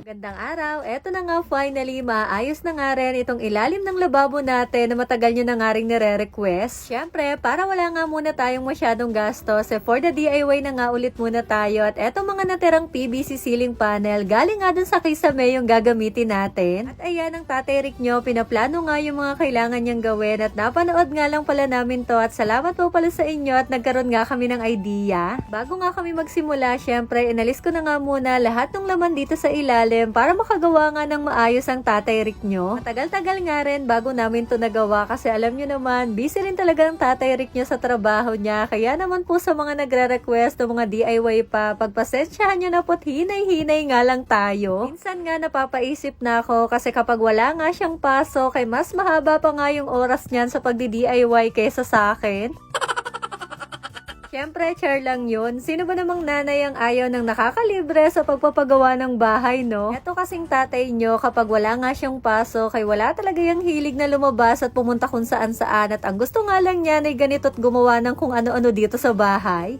Gandang araw, eto na nga finally, maayos na nga rin itong ilalim ng lababo natin na matagal nyo na nga rin nire-request. Syempre, para wala nga muna tayong masyadong gastos, for the DIY na nga ulit muna tayo at etong mga natirang PVC ceiling panel, galing nga dun sa Kisame yung gagamitin natin. At ayan ang Tatay Rick nyo, pinaplano nga yung mga kailangan niyang gawin at napanood nga lang pala namin to at salamat po pala sa inyo at nagkaroon nga kami ng idea. Bago nga kami magsimula, syempre, inalis ko na nga muna lahat ng laman dito sa ilalim para makagawa nga ng maayos ang Tatay Rick nyo. Matagal-tagal nga rin bago namin to nagawa kasi alam nyo naman, busy rin talaga ang Tatay Rick nyo sa trabaho niya. Kaya naman po sa mga nagre-request ng mga DIY pa, pagpasensyahan nyo na po't hinay-hinay nga lang tayo. Minsan nga napapaisip na ako kasi kapag wala nga siyang pasok, ay mas mahaba pa nga yung oras niyan sa pagdi-DIY kaysa sa akin. Siyempre, char lang yun. Sino ba namang nanay ang ayaw ng nakakalibre sa pagpapagawa ng bahay, no? Eto kasing tatay nyo, kapag wala nga siyang pasok, ay wala talaga yung hilig na lumabas at pumunta kung saan-saan. At ang gusto nga lang niya ay ganito't gumawa ng kung ano-ano dito sa bahay.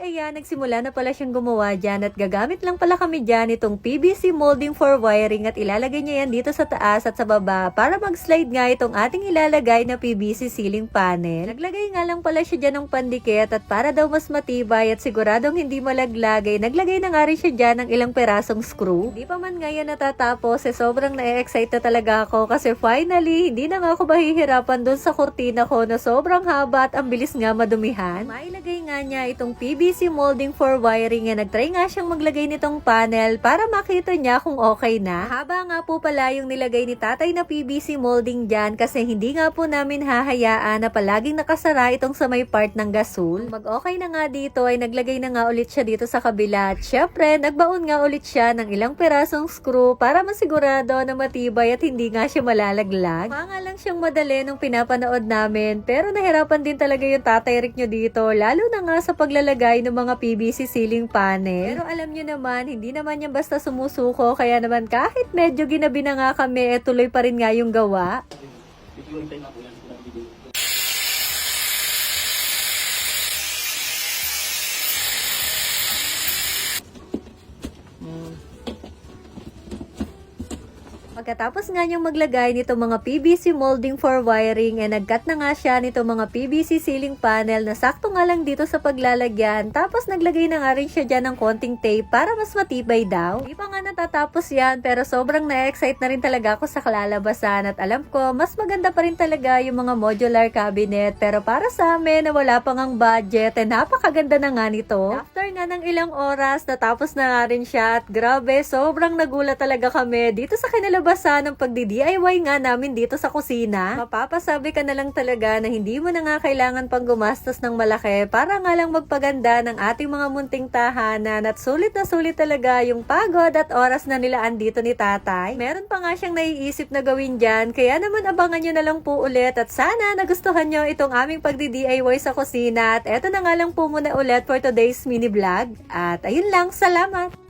Ayan, nagsimula na pala siyang gumawa dyan at gagamit lang pala kami dyan itong PVC molding for wiring at ilalagay niya yan dito sa taas at sa baba para mag-slide nga itong ating ilalagay na PVC ceiling panel. Naglagay nga lang pala siya dyan ng pandikit at para daw mas matibay at siguradong hindi malaglag ay naglagay na nga rin siya dyan ng ilang perasong screw. Hindi pa man nga yan natatapos sobrang na-excite na talaga ako kasi finally hindi na nga ako mahihirapan dun sa kurtina ko na sobrang haba at ang bilis nga madumihan. Mailagay nga niya itong PVC molding for wiring yan. Nagtry nga siyang maglagay nitong panel para makita niya kung okay na. Haba nga po pala yung nilagay ni tatay na PVC molding dyan kasi hindi nga po namin hahayaan na palaging nakasara itong sa may part ng gasol. Mag-okay na nga dito ay naglagay na nga ulit siya dito sa kabila at syempre nagbaon nga ulit siya ng ilang perasong screw para masigurado na matibay at hindi nga siya malalaglag. Mga lang siyang madali nung pinapanood namin pero nahirapan din talaga yung Tatay Rick nyo dito lalo na nga sa paglalagay ng mga PVC ceiling panel. Pero alam nyo naman, hindi naman yan basta sumusuko kaya naman kahit medyo ginabi na nga kami, tuloy pa rin nga yung gawa. Pagkatapos nga niyang maglagay nito mga PVC molding for wiring, nag-cut na nga siya nito mga PVC ceiling panel na sakto nga lang dito sa paglalagyan. Tapos naglagay na nga rin siya dyan ng konting tape para mas matibay daw. Di pa nga natatapos yan pero sobrang na-excite na rin talaga ako sa kalalabasan at alam ko mas maganda pa rin talaga yung mga modular cabinet. Pero para sa amin na wala pang ang budget, napakaganda na nga nito. After nga ng ilang oras, natapos na nga rin siya at grabe, sobrang nagulat talaga kami dito sa kinalabasan ng pagdi-DIY nga namin dito sa kusina. Mapapasabi ka na lang talaga na hindi mo na nga kailangan pang gumastos ng malaki para nga lang magpaganda ng ating mga munting tahanan at sulit na sulit talaga yung pagod at oras na nilaan dito ni tatay. Meron pa nga siyang naiisip na gawin dyan kaya naman abangan nyo na lang po ulit at sana nagustuhan nyo itong aming pagdi-DIY sa kusina at eto na nga lang po muna ulit for today's mini vlog at ayun lang, salamat!